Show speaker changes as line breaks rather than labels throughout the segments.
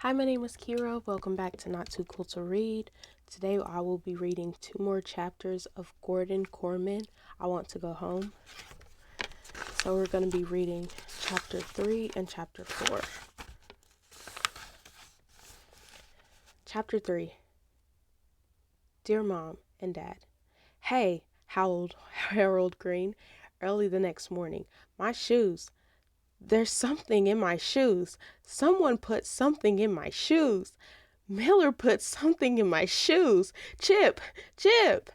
Hi, my name is Kira. Welcome back to Not Too Cool to Read. Today I will be reading 2 more chapters of Korman. I Want to Go Home. So we're going to be reading chapter 3 and chapter 4. Chapter 3. Dear Mom and Dad. Hey, howled Harold Green early the next morning. My shoes. There's something in my shoes. Someone put something in my shoes. Miller put something in my shoes. Chip! Chip!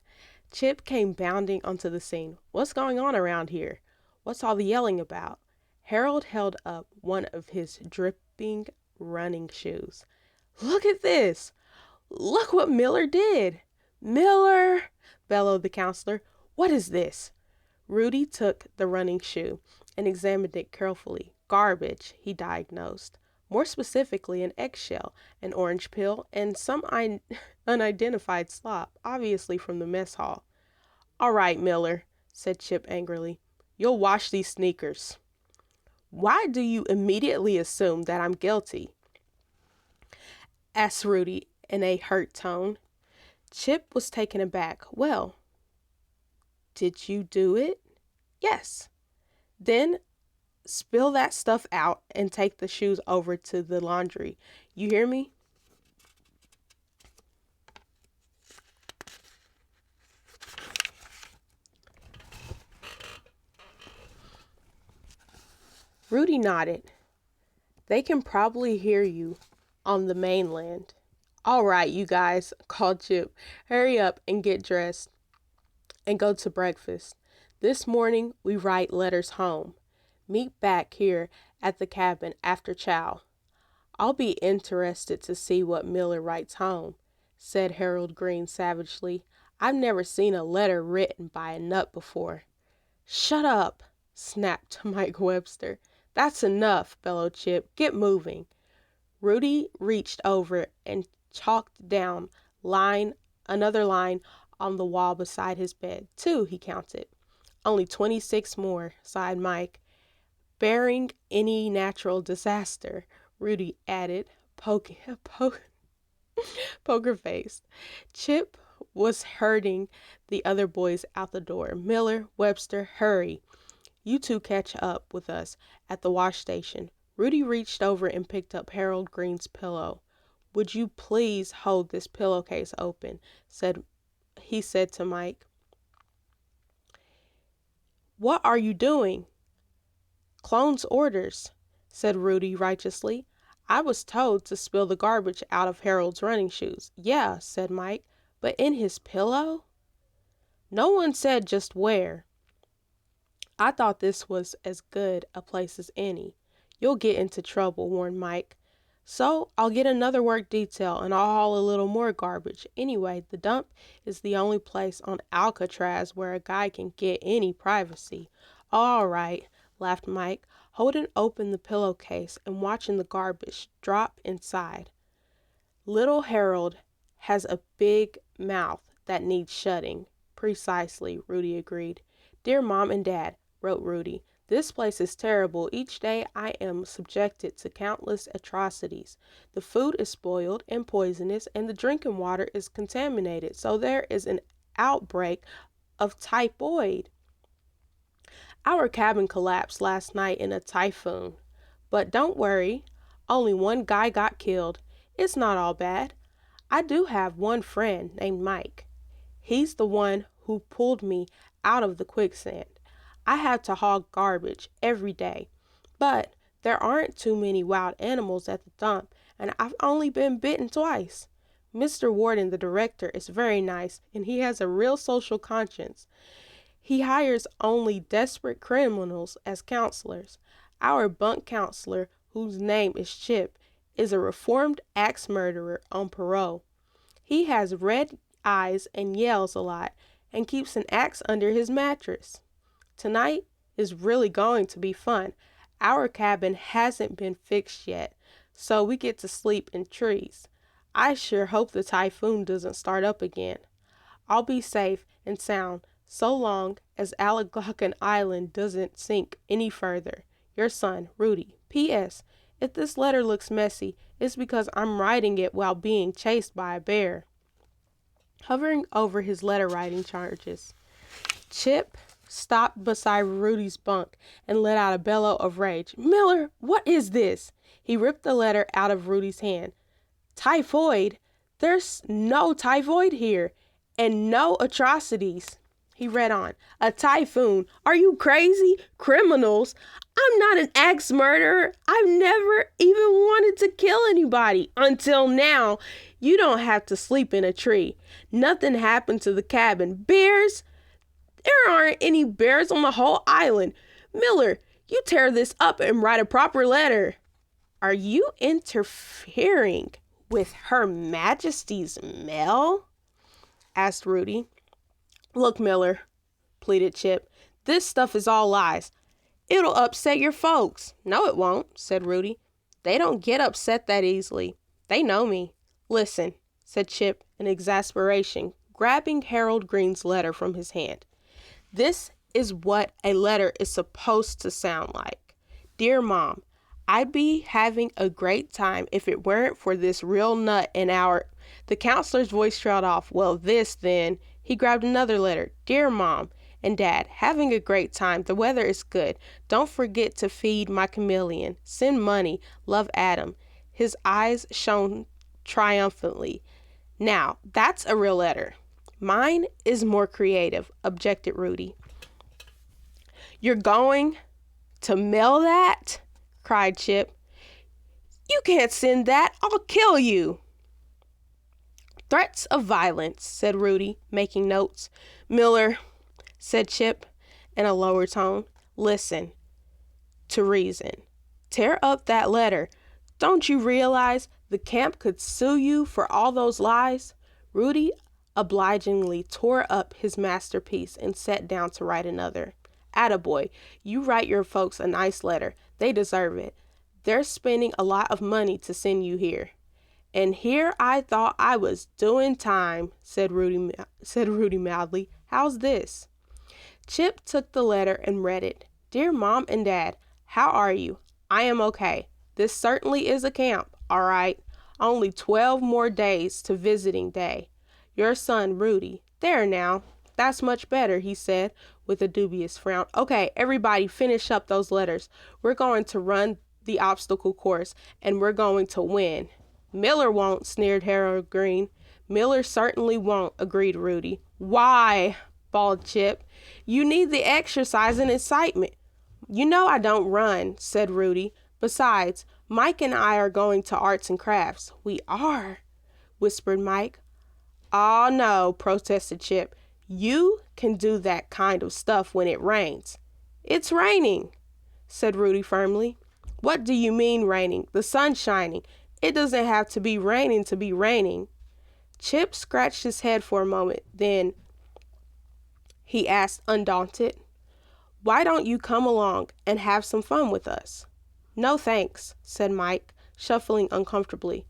Chip came bounding onto the scene. What's going on around here? What's all the yelling about? Harold held up one of his dripping running shoes. Look at this! Look what Miller did! Miller! Bellowed the counselor. What is this? Rudy took the running shoe and examined it carefully. Garbage, he diagnosed. More specifically, an eggshell, an orange peel, and some unidentified slop, obviously from the mess hall. All right, Miller, said Chip angrily. You'll wash these sneakers. Why do you immediately assume that I'm guilty? Asked Rudy in a hurt tone. Chip was taken aback. Well, did you do it? Yes. Then spill that stuff out and take the shoes over to the laundry. You hear me? Rudy nodded. They can probably hear you on the mainland. All right, you guys, called Chip. Hurry up and get dressed and go to breakfast. This morning we write letters home. Meet back here at the cabin after chow. I'll be interested to see what Miller writes home, said Harold Green savagely. I've never seen a letter written by a nut before. Shut up, snapped Mike Webster. That's enough, bellowed Chip. Get moving. Rudy reached over and chalked down another line on the wall beside his bed. 2, he counted. Only 26 more, sighed Mike. Bearing any natural disaster, Rudy added, poker-faced. Chip was herding the other boys out the door. Miller, Webster, hurry. You two catch up with us at the wash station. Rudy reached over and picked up Harold Green's pillow. Would you please hold this pillowcase open? He said to Mike. What are you doing? Clone's orders, said Rudy righteously. I was told to spill the garbage out of Harold's running shoes. Yeah, said Mike, but in his pillow? No one said just where. I thought this was as good a place as any. You'll get into trouble, warned Mike. So I'll get another work detail and I'll haul a little more garbage. Anyway, the dump is the only place on Alcatraz where a guy can get any privacy. All right, laughed Mike, holding open the pillowcase and watching the garbage drop inside. Little Harold has a big mouth that needs shutting. Precisely, Rudy agreed. Dear Mom and Dad, wrote Rudy, this place is terrible. Each day I am subjected to countless atrocities. The food is spoiled and poisonous, and the drinking water is contaminated, so there is an outbreak of typhoid. Our cabin collapsed last night in a typhoon. But don't worry, only one guy got killed. It's not all bad. I do have one friend named Mike. He's the one who pulled me out of the quicksand. I have to haul garbage every day, but there aren't too many wild animals at the dump, and I've only been bitten twice. Mr. Warden, the director, is very nice, and he has a real social conscience. He hires only desperate criminals as counselors. Our bunk counselor, whose name is Chip, is a reformed axe murderer on parole. He has red eyes and yells a lot and keeps an axe under his mattress. Tonight is really going to be fun. Our cabin hasn't been fixed yet, so we get to sleep in trees. I sure hope the typhoon doesn't start up again. I'll be safe and sound so long as Algonquin Island doesn't sink any further. Your son, Rudy. P.S. If this letter looks messy, it's because I'm writing it while being chased by a bear. Hovering over his letter writing charges, Chip stopped beside Rudy's bunk and let out a bellow of rage. Miller, what is this? He ripped the letter out of Rudy's hand. Typhoid? There's no typhoid here, and no atrocities. He read on. A typhoon? Are you crazy? Criminals? I'm not an axe murderer. I've never even wanted to kill anybody until now. You don't have to sleep in a tree. Nothing happened to the cabin. Bears? There aren't any bears on the whole island. Miller, you tear this up and write a proper letter. Are you interfering with Her Majesty's mail? Asked Rudy. Look, Miller, pleaded Chip, this stuff is all lies. It'll upset your folks. No, it won't, said Rudy. They don't get upset that easily. They know me. Listen, said Chip in exasperation, grabbing Harold Green's letter from his hand. This is what a letter is supposed to sound like. Dear Mom, I'd be having a great time if it weren't for this real nut in our... The counselor's voice trailed off. Well, this then. He grabbed another letter. Dear Mom and Dad, having a great time. The weather is good. Don't forget to feed my chameleon. Send money. Love, Adam. His eyes shone triumphantly. Now, that's a real letter. Mine is more creative, objected Rudy. You're going to mail that? Cried Chip. You can't send that. I'll kill you. Threats of violence, said Rudy, making notes. Miller, said Chip in a lower tone, listen to reason. Tear up that letter. Don't you realize the camp could sue you for all those lies? Rudy obligingly tore up his masterpiece and sat down to write another. Attaboy, you write your folks a nice letter. They deserve it. They're spending a lot of money to send you here. And here I thought I was doing time, said Rudy mildly. How's this? Chip took the letter and read it. Dear Mom and Dad, how are you? I am okay. This certainly is a camp, all right. Only 12 more days to visiting day. Your son, Rudy. There now. That's much better, he said with a dubious frown. Okay, everybody finish up those letters. We're going to run the obstacle course, and we're going to win. Miller won't, sneered Harold Green. Miller certainly won't, agreed Rudy. Why? Bawled Chip. You need the exercise and excitement. You know I don't run, said Rudy. Besides, Mike and I are going to arts and crafts. We are, whispered Mike. Oh, no, protested Chip. You can do that kind of stuff when it rains. It's raining, said Rudy firmly. What do you mean raining? The sun's shining. It doesn't have to be raining to be raining. Chip scratched his head for a moment. Then he asked, undaunted, why don't you come along and have some fun with us? No thanks, said Mike, shuffling uncomfortably.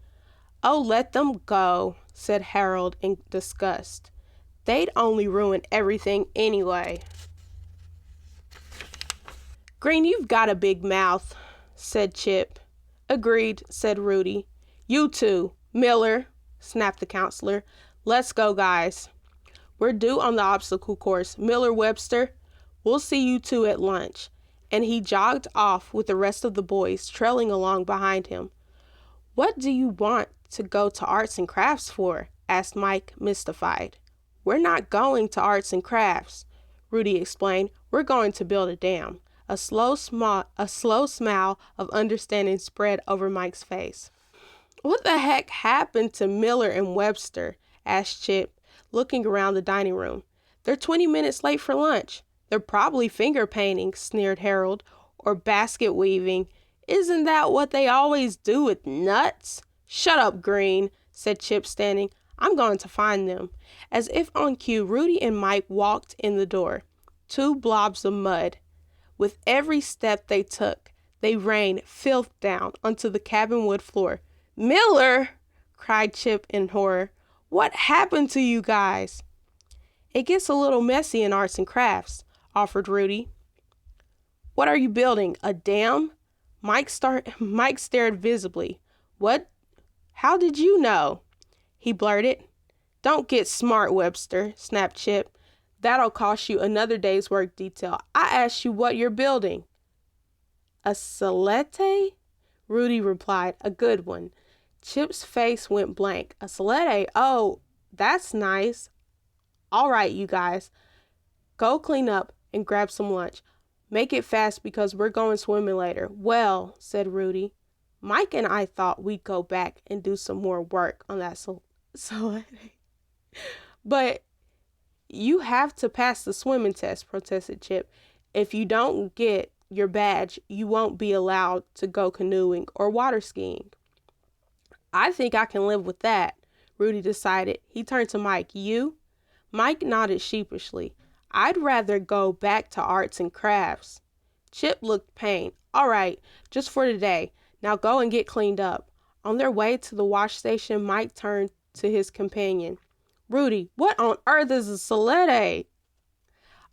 Oh, let them go, said Harold in disgust. They'd only ruin everything anyway. Green, you've got a big mouth, said Chip. Agreed, said Rudy. You too, Miller, snapped the counselor. Let's go, guys. We're due on the obstacle course. Miller, Webster, we'll see you two at lunch. And he jogged off with the rest of the boys trailing along behind him. What do you want to go to arts and crafts for? Asked Mike, mystified. We're not going to arts and crafts, Rudy explained. We're going to build a dam. A slow smile of understanding spread over Mike's face. What the heck happened to Miller and Webster? Asked Chip, looking around the dining room. They're 20 minutes late for lunch. They're probably finger painting, sneered Harold, or basket weaving. Isn't that what they always do with nuts? Shut up, Green, said Chip, standing. I'm going to find them. As if on cue, Rudy and Mike walked in the door, two blobs of mud. With every step they took, they rained filth down onto the cabin wood floor. Miller, cried Chip in horror. What happened to you guys? It gets a little messy in arts and crafts, offered Rudy. What are you building, a dam? Mike stared visibly. What? How did you know? He blurted. Don't get smart, Webster, snapped Chip. That'll cost you another day's work detail. I asked you what you're building. A salete? Rudy replied, a good one. Chip's face went blank. A salete? Oh, that's nice. All right, you guys. Go clean up and grab some lunch. Make it fast because we're going swimming later. Well, said Rudy, Mike and I thought we'd go back and do some more work on that salete. But you have to pass the swimming test, protested Chip. If you don't get your badge, you won't be allowed to go canoeing or water skiing. I think I can live with that, Rudy decided. He turned to Mike. You? Mike nodded sheepishly. I'd rather go back to arts and crafts. Chip looked pained. All right, just for today. Now go and get cleaned up. On their way to the wash station, Mike turned to his companion. Rudy, what on earth is a salete?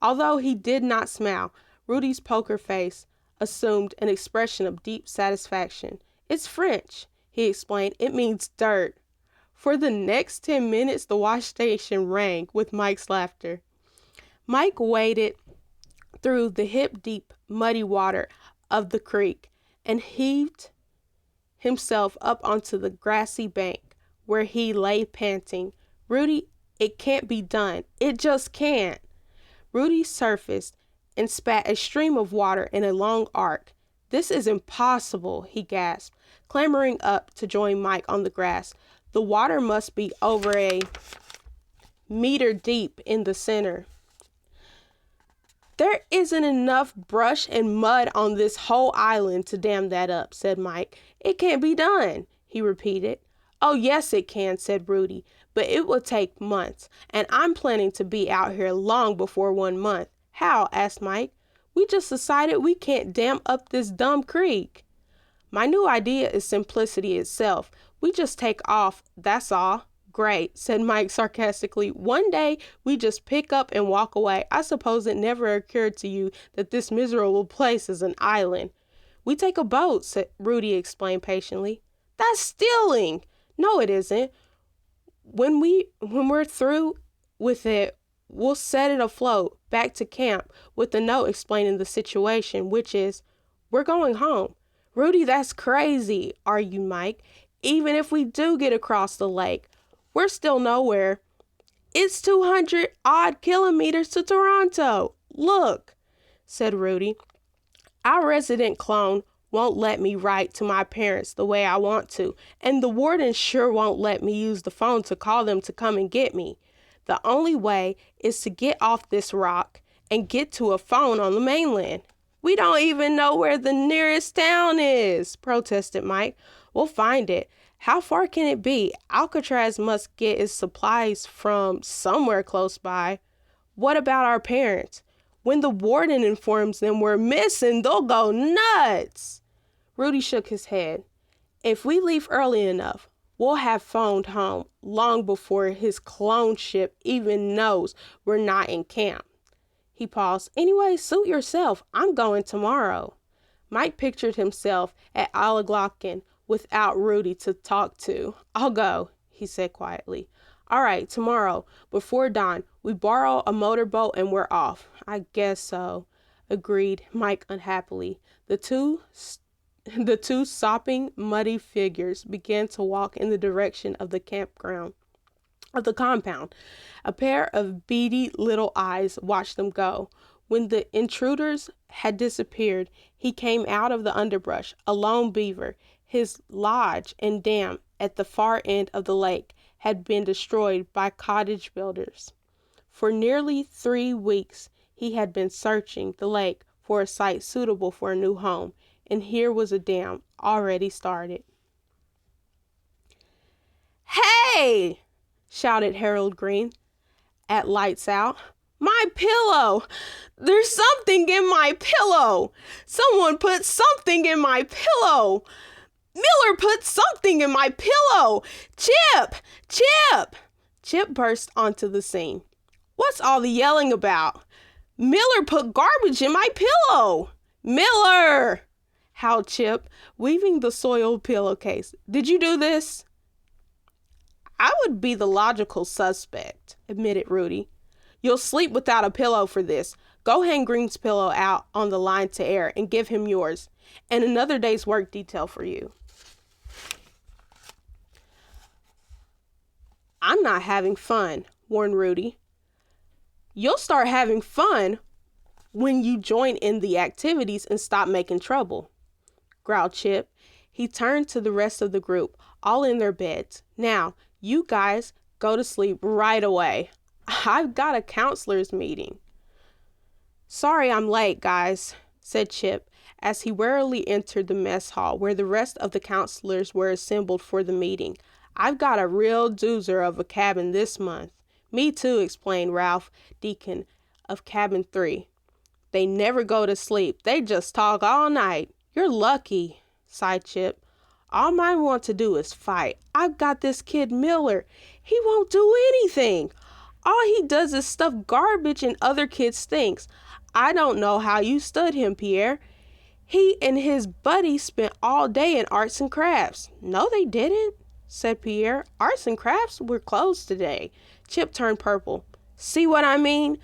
Although he did not smile, Rudy's poker face assumed an expression of deep satisfaction. It's French, he explained. It means dirt. For the next 10 minutes, the wash station rang with Mike's laughter. Mike waded through the hip-deep, muddy water of the creek and heaved himself up onto the grassy bank where he lay panting. Rudy, it can't be done. It just can't. Rudy surfaced and spat a stream of water in a long arc. This is impossible, he gasped, clambering up to join Mike on the grass. The water must be over a meter deep in the center. There isn't enough brush and mud on this whole island to dam that up, said Mike. It can't be done, he repeated. Oh, yes, it can, said Rudy, but it will take months, and I'm planning to be out here long before 1 month. How? Asked Mike. We just decided we can't dam up this dumb creek. My new idea is simplicity itself. We just take off, that's all. Great, said Mike sarcastically. One day we just pick up and walk away. I suppose it never occurred to you that this miserable place is an island. We take a boat, said Rudy explained patiently. That's stealing. No, it isn't. When we're through with it, we'll set it afloat back to camp with a note explaining the situation, which is, we're going home. Rudy, that's crazy, argued Mike. Even if we do get across the lake, we're still nowhere. It's 200-odd kilometers to Toronto. Look, said Rudy. Our resident clone won't let me write to my parents the way I want to, and the warden sure won't let me use the phone to call them to come and get me. The only way is to get off this rock and get to a phone on the mainland. We don't even know where the nearest town is, protested Mike. We'll find it. How far can it be? Alcatraz must get its supplies from somewhere close by. What about our parents? When the warden informs them we're missing, they'll go nuts. Rudy shook his head. If we leave early enough, we'll have phoned home long before his clone ship even knows we're not in camp. He paused. Anyway, suit yourself. I'm going tomorrow. Mike pictured himself at Alaglocken without Rudy to talk to. I'll go, he said quietly. All right, tomorrow, before dawn, we borrow a motorboat and we're off. I guess so, agreed Mike unhappily. The two sopping, muddy figures began to walk in the direction of the compound. A pair of beady little eyes watched them go. When the intruders had disappeared, he came out of the underbrush, a lone beaver. His lodge and dam at the far end of the lake had been destroyed by cottage builders. For nearly 3 weeks, he had been searching the lake for a site suitable for a new home, and here was a dam already started. Hey! Shouted Harold Green at lights out. My pillow! There's something in my pillow! Someone put something in my pillow! Miller put something in my pillow! Chip! Chip! Chip burst onto the scene. What's all the yelling about? Miller put garbage in my pillow! Miller! howled Chip, weaving the soiled pillowcase. Did you do this? I would be the logical suspect, admitted Rudy. You'll sleep without a pillow for this. Go hang Green's pillow out on the line to air and give him yours. And another day's work detail for you. I'm not having fun, warned Rudy. You'll start having fun when you join in the activities and stop making trouble, growled Chip. He turned to the rest of the group, all in their beds. Now, you guys go to sleep right away. I've got a counselor's meeting. Sorry I'm late, guys, said Chip, as he warily entered the mess hall where the rest of the counselors were assembled for the meeting. I've got a real doozer of a cabin this month. Me too, explained Ralph Deacon of Cabin 3. They never go to sleep. They just talk all night. You're lucky, sighed Chip. All mine want to do is fight. I've got this kid Miller. He won't do anything. All he does is stuff garbage in other kids' things. I don't know how you stood him, Pierre. He and his buddy spent all day in arts and crafts. No, they didn't, said Pierre. Arts and crafts were closed today. Chip turned purple. See what I mean?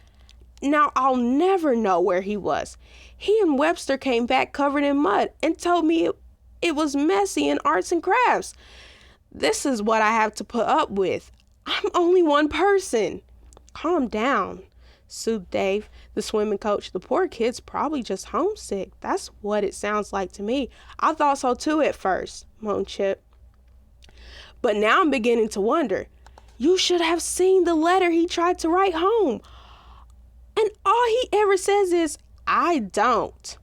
Now I'll never know where he was. He and Webster came back covered in mud and told me it was messy in arts and crafts. This is what I have to put up with. I'm only one person. Calm down, soothed Dave, the swimming coach. The poor kid's probably just homesick. That's what it sounds like to me. I thought so too at first, moaned Chip. But now I'm beginning to wonder. You should have seen the letter he tried to write home. And all he ever says is, I don't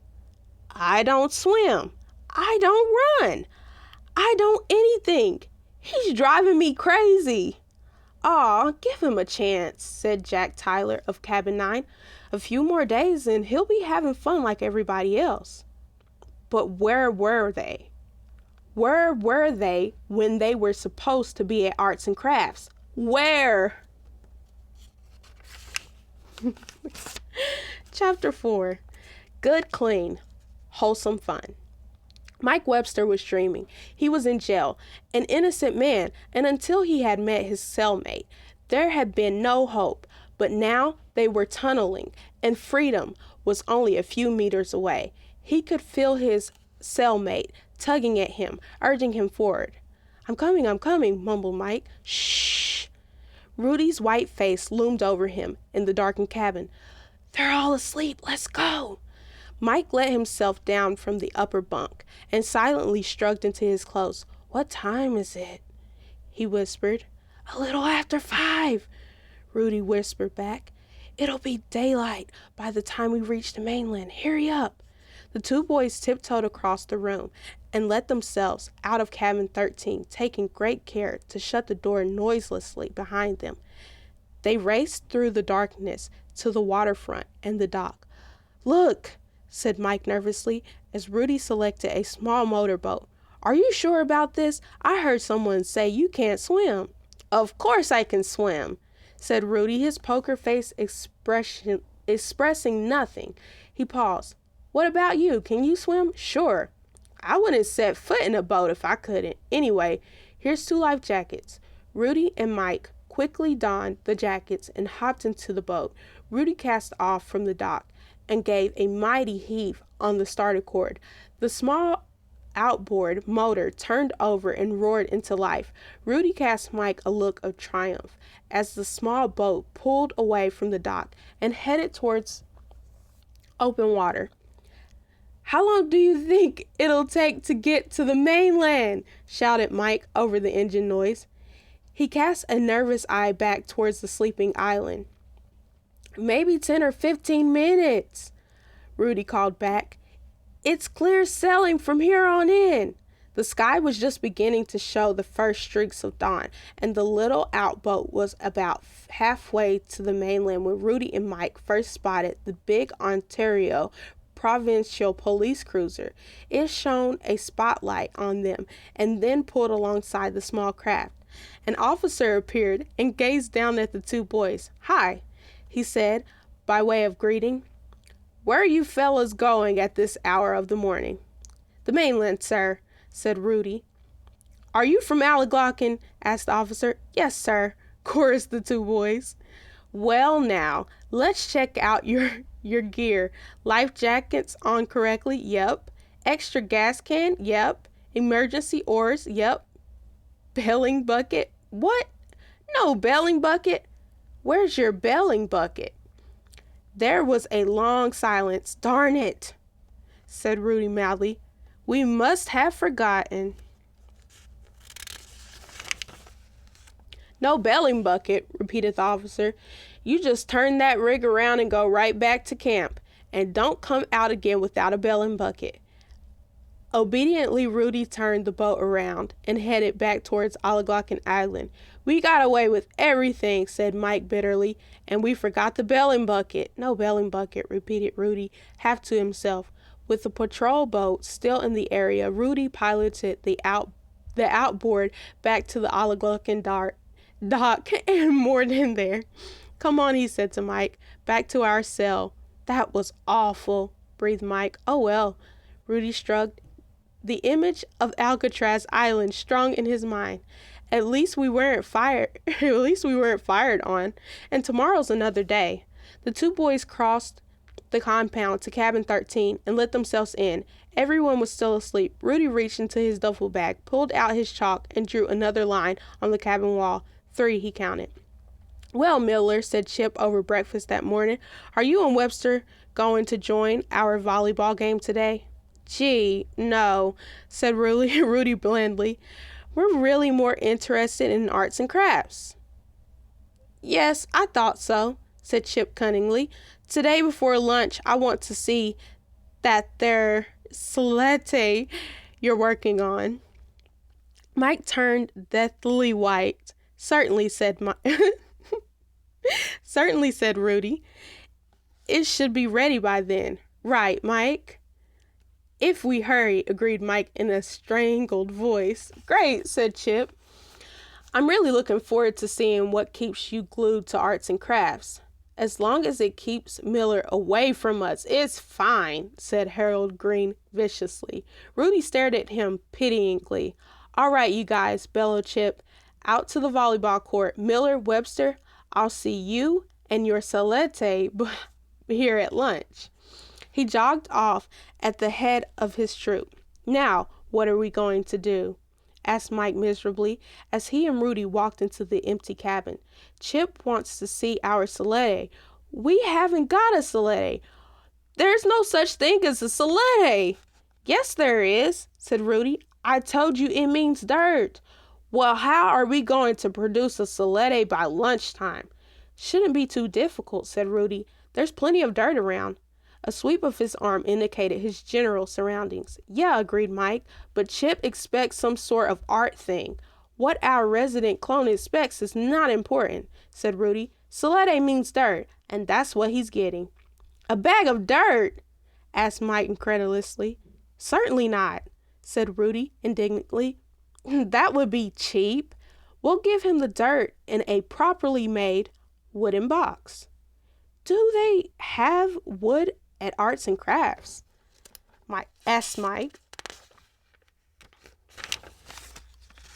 swim. I don't run. I don't anything. He's driving me crazy. Aw, give him a chance, said Jack Tyler of Cabin 9. A few more days and he'll be having fun like everybody else. But where were they? Where were they when they were supposed to be at Arts and Crafts? Where? Chapter 4. Good, clean, wholesome fun. Mike Webster was dreaming. He was in jail, an innocent man, and until he had met his cellmate, there had been no hope. But now they were tunneling, and freedom was only a few meters away. He could feel his cellmate tugging at him, urging him forward. I'm coming, mumbled Mike. Shh. Rudy's white face loomed over him in the darkened cabin. They're all asleep. Let's go. Mike let himself down from the upper bunk and silently shrugged into his clothes. What time is it? He whispered. A little after 5, Rudy whispered back. It'll be daylight by the time we reach the mainland. Hurry up. The two boys tiptoed across the room and let themselves out of cabin 13, taking great care to shut the door noiselessly behind them. They raced through the darkness to the waterfront and the dock. Look, said Mike nervously as Rudy selected a small motorboat. Are you sure about this? I heard someone say you can't swim. Of course I can swim, said Rudy, his poker face expressing nothing. He paused. What about you? Can you swim? Sure. I wouldn't set foot in a boat if I couldn't. Anyway, here's 2 life jackets. Rudy and Mike quickly donned the jackets and hopped into the boat. Rudy cast off from the dock and gave a mighty heave on the starter cord. The small outboard motor turned over and roared into life. Rudy cast Mike a look of triumph as the small boat pulled away from the dock and headed towards open water. How long do you think it'll take to get to the mainland? Shouted Mike over the engine noise. He cast a nervous eye back towards the sleeping island. Maybe 10 or 15 minutes, Rudy called back. It's clear sailing from here on in. The sky was just beginning to show the first streaks of dawn, and the little outboat was about halfway to the mainland when Rudy and Mike first spotted the big Ontario provincial police cruiser. It shone a spotlight on them and then pulled alongside the small craft. An officer appeared and gazed down at the two boys. Hi, he said, by way of greeting. Where are you fellas going at this hour of the morning? The mainland, sir, said Rudy. Are you from Alleglocken? Asked the officer. Yes, sir, chorused the two boys. Well now, let's check out your gear. Life jackets on correctly? Yep. Extra gas can? Yep. Emergency oars? Yep. Bailing bucket? What? No bailing bucket. Where's your bailing bucket? There was a long silence. Darn it, said Rudy madly. We must have forgotten. No bailing bucket, repeated the officer. You just turn that rig around and go right back to camp. And don't come out again without a bailing bucket. Obediently, Rudy turned the boat around and headed back towards Alleglocken Island. We got away with everything, said Mike bitterly, and we forgot the bailing bucket. No bailing bucket, repeated Rudy, half to himself. With the patrol boat still in the area, Rudy piloted the outboard back to the Alleglocken dock and moored in there. Come on, he said to Mike, back to our cell. That was awful, breathed Mike. Oh well, Rudy shrugged. The image of Alcatraz Island strong in his mind. At least we weren't fired. At least we weren't fired on. And tomorrow's another day. The two boys crossed the compound to cabin 13 and let themselves in. Everyone was still asleep. Rudy reached into his duffel bag, pulled out his chalk, and drew another line on the cabin wall. 3, he counted. Well, Miller, said Chip over breakfast that morning, are you and Webster going to join our volleyball game today? Gee, no, said Rudy blandly. We're really more interested in arts and crafts. Yes, I thought so, said Chip cunningly. Today before lunch, I want to see that there solete you're working on. Mike turned deathly white. Certainly, said Certainly, said Rudy. It should be ready by then. Right, Mike? If we hurry, agreed Mike in a strangled voice. Great, said Chip. I'm really looking forward to seeing what keeps you glued to arts and crafts. As long as it keeps Miller away from us, it's fine, said Harold Green viciously. Rudy stared at him pityingly. All right, you guys, bellowed Chip. Out to the volleyball court. Miller, Webster, I'll see you and your solete here at lunch. He jogged off at the head of his troop. Now, what are we going to do? Asked Mike miserably as he and Rudy walked into the empty cabin. Chip wants to see our solete. We haven't got a solete. There's no such thing as a solete. Yes, there is, said Rudy. I told you it means dirt. Well, how are we going to produce a solete by lunchtime? Shouldn't be too difficult, said Rudy. There's plenty of dirt around. A sweep of his arm indicated his general surroundings. Yeah, agreed Mike, but Chip expects some sort of art thing. What our resident clone expects is not important, said Rudy. Solete means dirt, and that's what he's getting. A bag of dirt? Asked Mike incredulously. Certainly not, said Rudy indignantly. That would be cheap. We'll give him the dirt in a properly made wooden box. Do they have wood at arts and crafts? Asked Mike.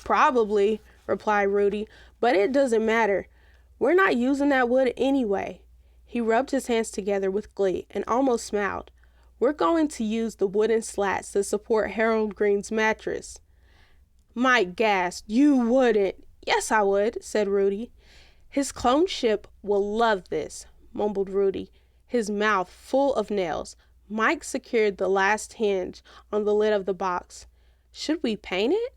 Probably, replied Rudy, but it doesn't matter. We're not using that wood anyway. He rubbed his hands together with glee and almost smiled. We're going to use the wooden slats to support Harold Green's mattress. Mike gasped. You wouldn't. Yes, I would, said Rudy. His clone ship will love this, mumbled Rudy, his mouth full of nails. Mike secured the last hinge on the lid of the box. Should we paint it?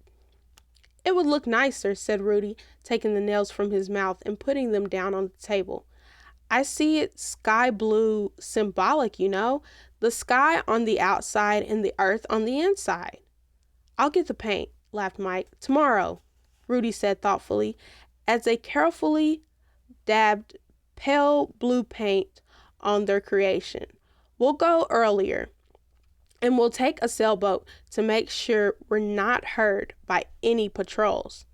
It would look nicer, said Rudy, taking the nails from his mouth and putting them down on the table. I see it sky blue, symbolic, you know, the sky on the outside and the earth on the inside. I'll get the paint, laughed Mike. Tomorrow, Rudy said thoughtfully, as they carefully dabbed pale blue paint on their creation. We'll go earlier, and we'll take a sailboat to make sure we're not heard by any patrols.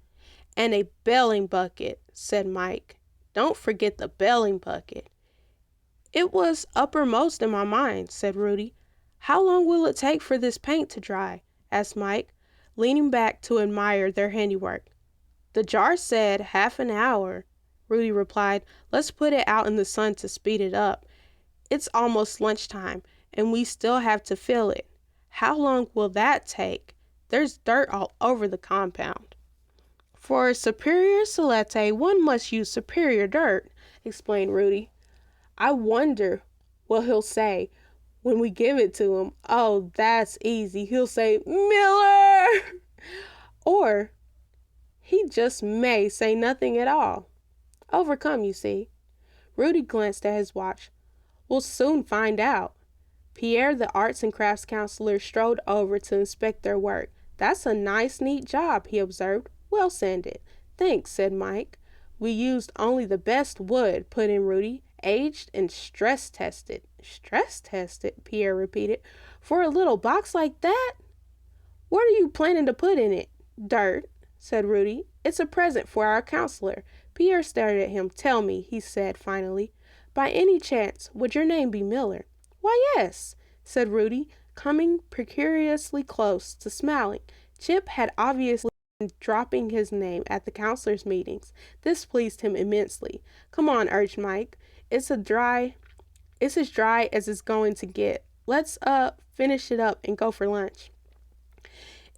And a bailing bucket, said Mike. Don't forget the bailing bucket. It was uppermost in my mind, said Rudy. How long will it take for this paint to dry? asked Mike, leaning back to admire their handiwork. The jar said half an hour, Rudy replied. Let's put it out in the sun to speed it up. It's almost lunchtime, and we still have to fill it. How long will that take? There's dirt all over the compound. For superior solete, one must use superior dirt, explained Rudy. I wonder what he'll say when we give it to him. Oh, that's easy. He'll say, Miller! Or he just may say nothing at all. Overcome, you see. Rudy glanced at his watch. We'll soon find out. Pierre, the arts and crafts counselor, strode over to inspect their work. That's a nice, neat job, he observed. Well sanded. Thanks, said Mike. We used only the best wood, put in Rudy. Aged and stress tested. Stress tested, Pierre repeated. For a little box like that? What are you planning to put in it? Dirt, said Rudy. It's a present for our counselor. Pierre stared at him. Tell me, he said finally, by any chance, would your name be Miller? Why, yes, said Rudy, coming precariously close to smiling. Chip had obviously been dropping his name at the counselor's meetings. This pleased him immensely. Come on, urged Mike. It's as dry as it's going to get. Let's finish it up and go for lunch.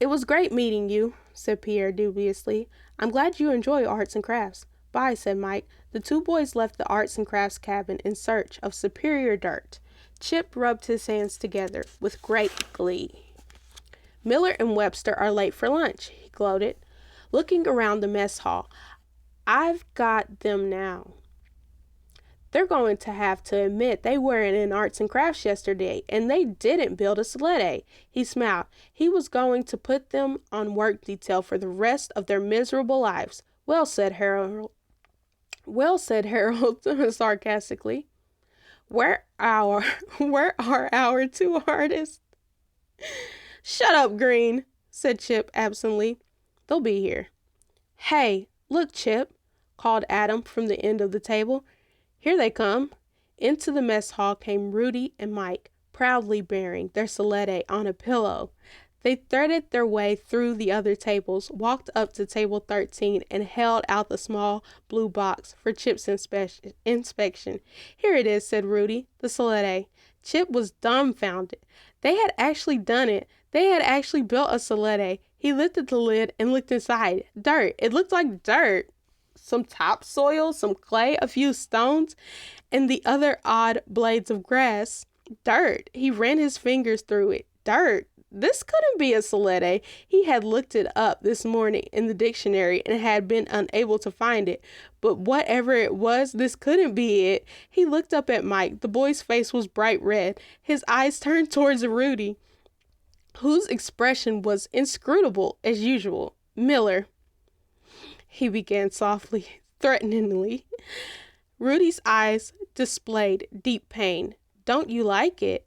It was great meeting you, said Pierre dubiously. I'm glad you enjoy arts and crafts. Bye, said Mike. The two boys left the arts and crafts cabin in search of superior dirt. Chip rubbed his hands together with great glee. Miller and Webster are late for lunch, he gloated, looking around the mess hall. I've got them now. They're going to have to admit they weren't in arts and crafts yesterday, and they didn't build a sled. He smiled. He was going to put them on work detail for the rest of their miserable lives. Well, said Harold sarcastically. Where are our two artists? Shut up, Green, said Chip absently. They'll be here. Hey, look, Chip, called Adam from the end of the table. Here they come. Into the mess hall came Rudy and Mike, proudly bearing their solete on a pillow. They threaded their way through the other tables, walked up to table 13, and held out the small blue box for Chip's inspection. Here it is, said Rudy, the solete. Chip was dumbfounded. They had actually done it. They had actually built a solete. He lifted the lid and looked inside. Dirt. It looked like dirt. Some topsoil, some clay, a few stones, and the other odd blades of grass. Dirt. He ran his fingers through it. Dirt. This couldn't be a solete. He had looked it up this morning in the dictionary and had been unable to find it. But whatever it was, this couldn't be it. He looked up at Mike. The boy's face was bright red. His eyes turned towards Rudy, whose expression was inscrutable as usual. Miller, he began softly, threateningly. Rudy's eyes displayed deep pain. Don't you like it?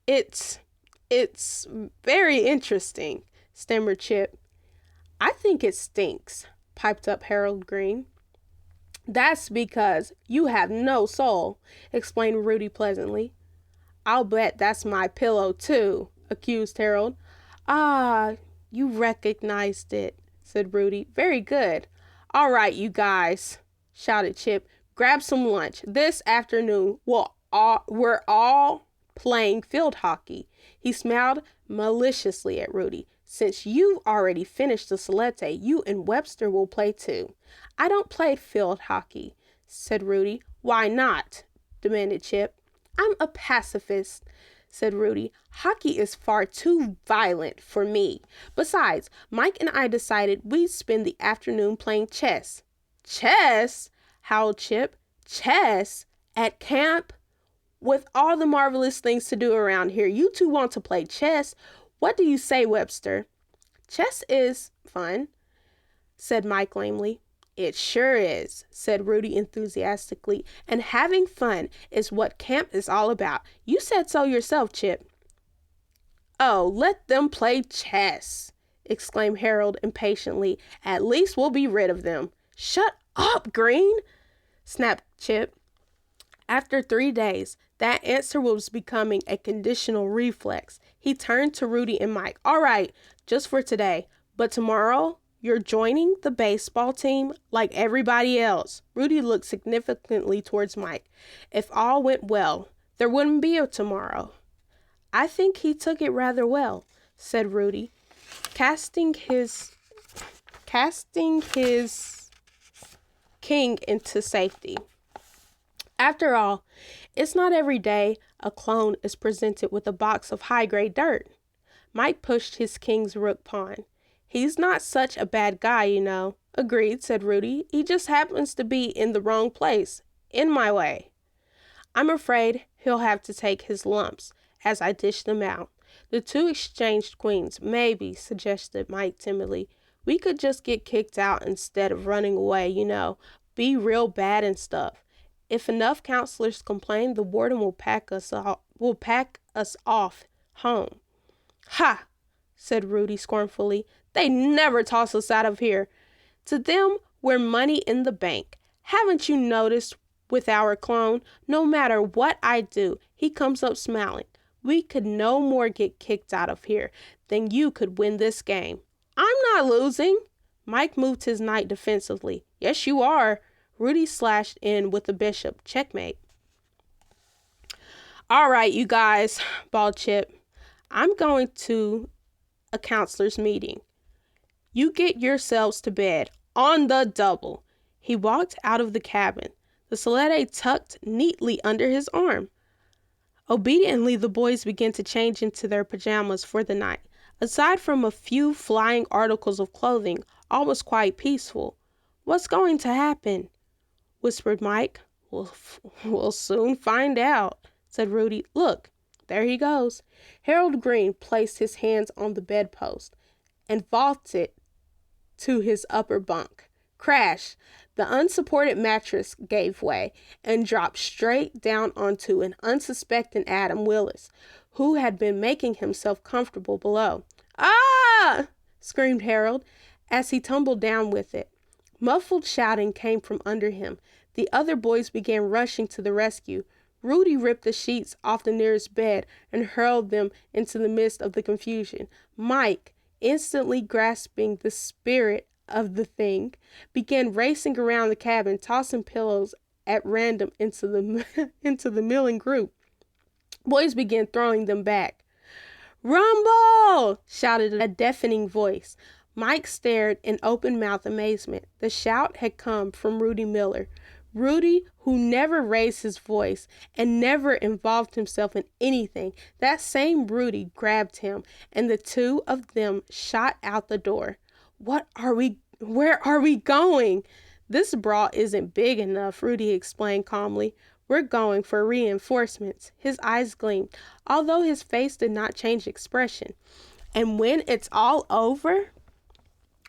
It's very interesting, stammered Chip. I think it stinks, piped up Harold Green. That's because you have no soul, explained Rudy pleasantly. I'll bet that's my pillow, too, accused Harold. Ah, you recognized it, said Rudy. Very good. All right, you guys, shouted Chip. Grab some lunch. This afternoon, we're all playing field hockey. He smiled maliciously at Rudy. Since you've already finished the solete, you and Webster will play too. I don't play field hockey, said Rudy. Why not? Demanded Chip. I'm a pacifist, said Rudy. Hockey is far too violent for me. Besides, Mike and I decided we'd spend the afternoon playing chess. Chess? Howled Chip. Chess? At camp? With all the marvelous things to do around here, you two want to play chess? What do you say, Webster? Chess is fun, said Mike lamely. It sure is, said Rudy enthusiastically, and having fun is what camp is all about. You said so yourself, Chip. Oh, let them play chess, exclaimed Harold impatiently. At least we'll be rid of them. Shut up, Green, snapped Chip. After 3 days, that answer was becoming a conditional reflex. He turned to Rudy and Mike. All right, just for today. But tomorrow, you're joining the baseball team like everybody else. Rudy looked significantly towards Mike. If all went well, there wouldn't be a tomorrow. I think he took it rather well, said Rudy, casting his king into safety. After all, it's not every day a clone is presented with a box of high-grade dirt. Mike pushed his king's rook pawn. He's not such a bad guy, you know. Agreed, said Rudy. He just happens to be in the wrong place, in my way. I'm afraid he'll have to take his lumps as I dish them out. The two exchanged queens. Maybe, suggested Mike timidly. We could just get kicked out instead of running away, you know. Be real bad and stuff. If enough counselors complain, the warden will pack us off home. Ha! Said Rudy scornfully. They never toss us out of here. To them, we're money in the bank. Haven't you noticed with our clone? No matter what I do, he comes up smiling. We could no more get kicked out of here than you could win this game. I'm not losing. Mike moved his knight defensively. Yes, you are. Rudy slashed in with the bishop. Checkmate. All right, you guys, bawled Chip. I'm going to a counselor's meeting. You get yourselves to bed on the double. He walked out of the cabin, the solette tucked neatly under his arm. Obediently, the boys began to change into their pajamas for the night. Aside from a few flying articles of clothing, all was quite peaceful. What's going to happen? Whispered Mike. We'll soon find out, said Rudy. Look, there he goes. Harold Green placed his hands on the bedpost and vaulted to his upper bunk. Crash! The unsupported mattress gave way and dropped straight down onto an unsuspecting Adam Willis, who had been making himself comfortable below. Ah! Screamed Harold as he tumbled down with it. Muffled shouting came from under him. The other boys began rushing to the rescue. Rudy ripped the sheets off the nearest bed and hurled them into the midst of the confusion. Mike, instantly grasping the spirit of the thing, began racing around the cabin, tossing pillows at random into the milling group. Boys began throwing them back. Rumble! Shouted a deafening voice. Mike stared in open-mouthed amazement. The shout had come from Rudy Miller. Rudy, who never raised his voice and never involved himself in anything. That same Rudy grabbed him, and the two of them shot out the door. Where are we going? This brawl isn't big enough, Rudy explained calmly. We're going for reinforcements. His eyes gleamed, although his face did not change expression. And when it's all over,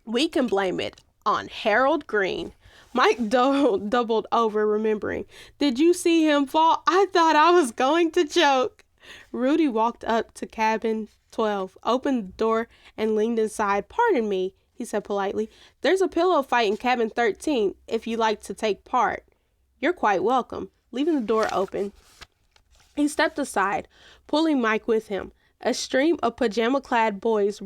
we can blame it on Harold Green. Mike doubled over, remembering. Did you see him fall? I thought I was going to choke. Rudy walked up to cabin 12, opened the door, and leaned inside. Pardon me, he said politely. There's a pillow fight in cabin 13, if you'd like to take part. You're quite welcome. Leaving the door open, he stepped aside, pulling Mike with him. A stream of pajama-clad boys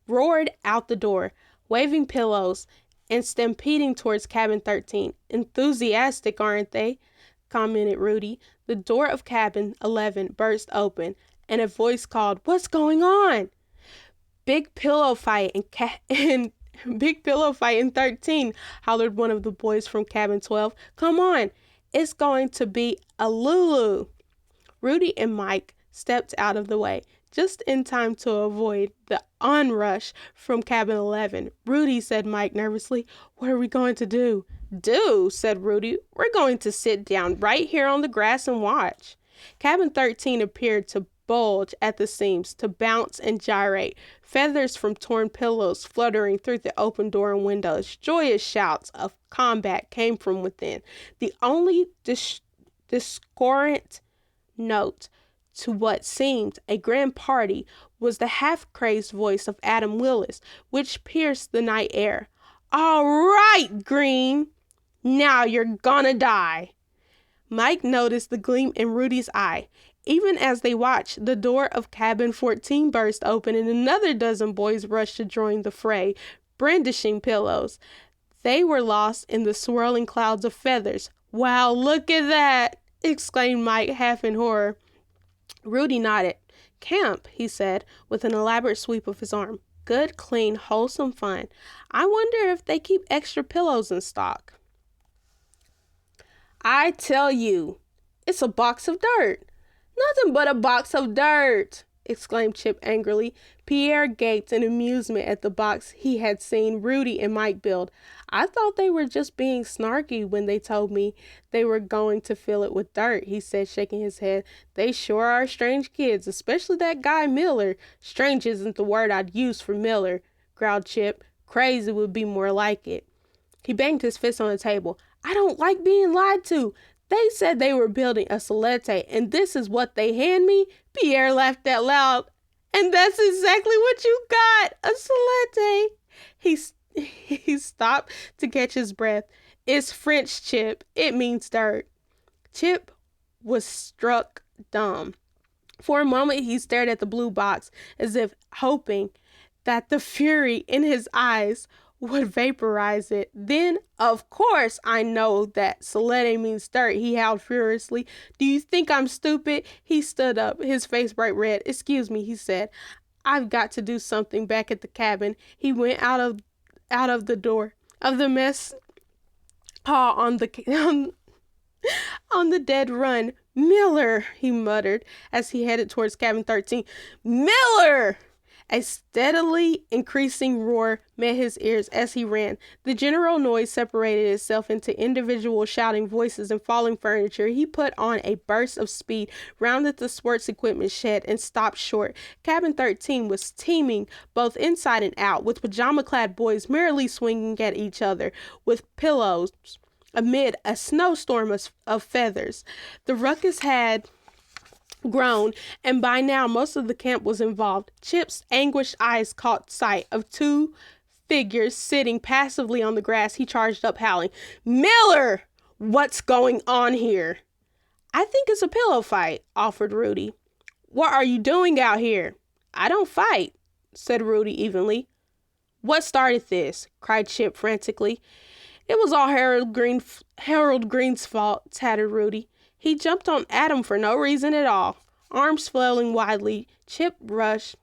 roared out the door, waving pillows and stampeding towards cabin 13. Enthusiastic, aren't they? Commented Rudy. The door of cabin 11 burst open, and a voice called, What's going on? Big pillow fight in 13, hollered one of the boys from cabin 12. Come on, it's going to be a Lulu. Rudy and Mike stepped out of the way, just in time to avoid the onrush from cabin 11. Rudy, said Mike nervously, what are we going to do? Do, said Rudy. We're going to sit down right here on the grass and watch. Cabin 13 appeared to bulge at the seams, to bounce and gyrate, feathers from torn pillows fluttering through the open door and windows. Joyous shouts of combat came from within. The only discordant note to what seemed a grand party was the half-crazed voice of Adam Willis, which pierced the night air. All right, Green, now you're gonna die. Mike noticed the gleam in Rudy's eye. Even as they watched, the door of cabin 14 burst open and another dozen boys rushed to join the fray, brandishing pillows. They were lost in the swirling clouds of feathers. "Wow, look at that!" exclaimed Mike, half in horror. Rudy nodded. "Camp," he said, with an elaborate sweep of his arm. "Good, clean, wholesome fun. I wonder if they keep extra pillows in stock." "I tell you, it's a box of dirt." "Nothing but a box of dirt!" exclaimed Chip angrily. Pierre gaped in amusement at the box he had seen Rudy and Mike build. "I thought they were just being snarky when they told me they were going to fill it with dirt," he said, shaking his head. "They sure are strange kids, especially that guy Miller." "Strange isn't the word I'd use for Miller," growled Chip. "Crazy would be more like it." He banged his fist on the table. "I don't like being lied to. They said they were building a solete, and this is what they hand me?" Pierre laughed out loud. "And that's exactly what you got, a solete." He stopped to catch his breath. "It's French, Chip. It means dirt." Chip was struck dumb. For a moment, he stared at the blue box as if hoping that the fury in his eyes would vaporize it. Then, "Of course I know that solete means dirt," he howled furiously. "Do you think I'm stupid?" He stood up, his face bright red. "Excuse me," he said. "I've got to do something back at the cabin." He went out of the door of the mess hall on the dead run. "Miller," he muttered as he headed towards cabin 13. "Miller!" A steadily increasing roar met his ears as he ran. The general noise separated itself into individual shouting voices and falling furniture. He put on a burst of speed, rounded the sports equipment shed, and stopped short. Cabin 13 was teeming both inside and out, with pajama-clad boys merrily swinging at each other with pillows amid a snowstorm of feathers. The ruckus had grown, and by now most of the camp was involved. Chip's anguished eyes caught sight of two figures sitting passively on the grass. He charged up, howling, "Miller! What's going on here?" "I think it's a pillow fight," offered Rudy. "What are you doing out here?" "I don't fight," said Rudy evenly. "What started this?" cried Chip frantically. "It was all Harold Green's fault," tattered Rudy. "He jumped on Adam for no reason at all." Arms flailing wildly, Chip rushed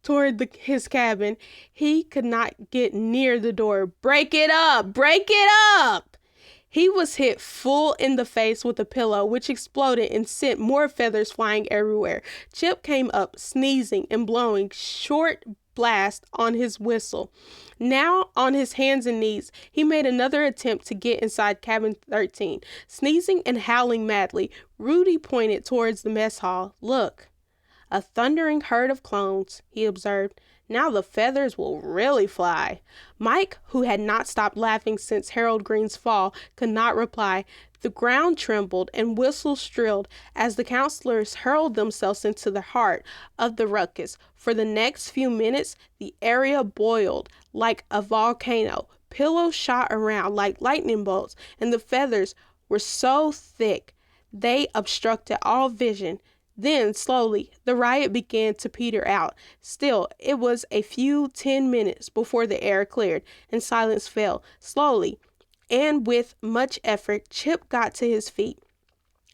toward his cabin. He could not get near the door. "Break it up! Break it up!" He was hit full in the face with a pillow, which exploded and sent more feathers flying everywhere. Chip came up, sneezing and blowing short blast on his whistle. Now on his hands and knees, he made another attempt to get inside cabin 13. Sneezing and howling madly, Rudy pointed towards the mess hall. "Look, a thundering herd of clones," he observed. "Now the feathers will really fly." Mike, who had not stopped laughing since Harold Green's fall, could not reply. The ground trembled and whistles shrilled as the counselors hurled themselves into the heart of the ruckus. For the next few minutes, the area boiled like a volcano. Pillows shot around like lightning bolts, and the feathers were so thick they obstructed all vision. Then, slowly, the riot began to peter out. Still, it was a few 10 minutes before the air cleared and silence fell. Slowly, and with much effort, Chip got to his feet.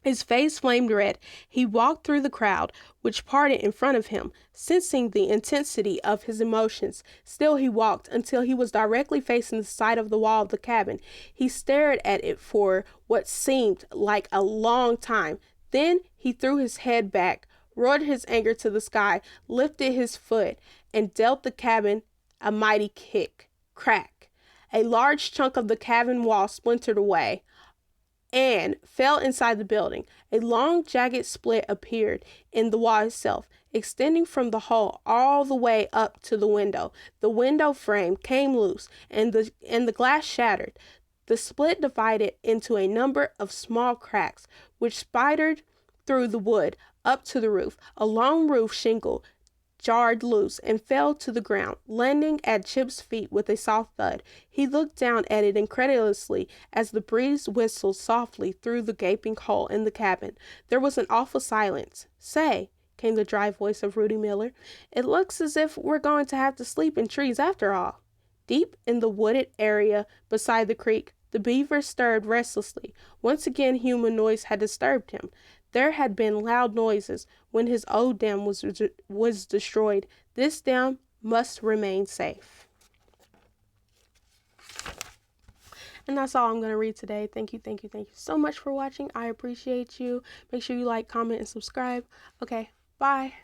His face flamed red. He walked through the crowd, which parted in front of him, sensing the intensity of his emotions. Still he walked until he was directly facing the side of the wall of the cabin. He stared at it for what seemed like a long time. Then he threw his head back, roared his anger to the sky, lifted his foot, and dealt the cabin a mighty kick. Crack! A large chunk of the cabin wall splintered away and fell inside the building. A long, jagged split appeared in the wall itself, extending from the hole all the way up to the window. The window frame came loose, and the glass shattered. The split divided into a number of small cracks, which spidered through the wood up to the roof. A long roof shingle jarred loose and fell to the ground, landing at Chip's feet with a soft thud. He looked down at it incredulously as the breeze whistled softly through the gaping hole in the cabin. There was an awful silence. "Say," came the dry voice of Rudy Miller, "it looks as if we're going to have to sleep in trees after all." Deep in the wooded area beside the creek, the beaver stirred restlessly. Once again human noise had disturbed him. There had been loud noises when his old dam was destroyed. This dam must remain safe. And that's all I'm going to read today. Thank you so much for watching. I appreciate you. Make sure you like, comment, and subscribe. Okay, bye.